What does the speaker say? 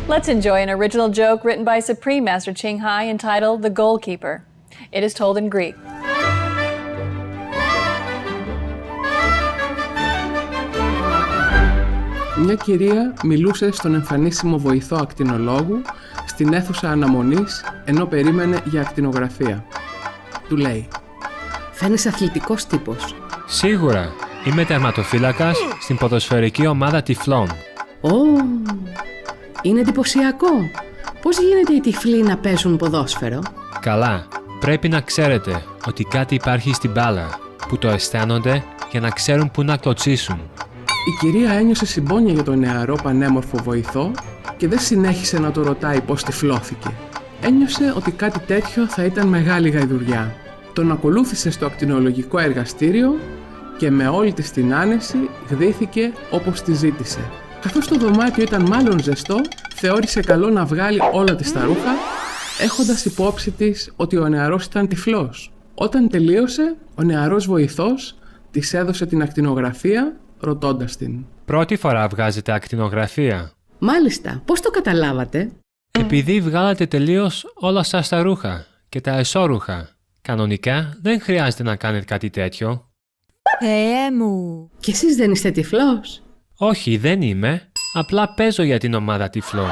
Let's enjoy an original joke written by Supreme Master Ching Hai entitled The Goalkeeper. It is told in Greek. Μια κυρία μιλούσε στον εμφανίσιμο βοηθό ακτινολόγου στην αίθουσα αναμονής ενώ περίμενε για ακτινογραφία. Του λέει: «Φαίνεσαι αθλητικός τύπος». «Σίγουρα. Είμαι τερματοφύλακας στην ποδοσφαιρική ομάδα τυφλών». Είναι εντυπωσιακό. Πώς γίνεται οι τυφλοί να παίζουν ποδόσφαιρο? Καλά. Πρέπει να ξέρετε ότι κάτι υπάρχει στην μπάλα που το αισθάνονται για να ξέρουν πού να κλωτσίσουν. Η κυρία ένιωσε συμπόνια για τον νεαρό πανέμορφο βοηθό και δεν συνέχισε να το ρωτάει πώς τυφλώθηκε. Ένιωσε ότι κάτι τέτοιο θα ήταν μεγάλη γαϊδουριά. Τον ακολούθησε στο ακτινολογικό εργαστήριο και με όλη της την άνεση γδύθηκε όπως τη ζήτησε. Καθώς το δωμάτιο ήταν μάλλον ζεστό, θεώρησε καλό να βγάλει όλα της τα ρούχα, έχοντας υπόψη της ότι ο νεαρός ήταν τυφλός. Όταν τελείωσε, ο νεαρός βοηθός της έδωσε την ακτινογραφία, ρωτώντας την: «Πρώτη φορά βγάζετε ακτινογραφία?» «Μάλιστα. Πώς το καταλάβατε?» «Επειδή βγάλατε τελείως όλα σας τα ρούχα και τα εσώρουχα. Κανονικά δεν χρειάζεται να κάνετε κάτι τέτοιο». «Θεέ μου!» «Και εσείς δεν είστε τυφλός?» «Όχι, δεν είμαι. Απλά παίζω για την ομάδα τυφλών».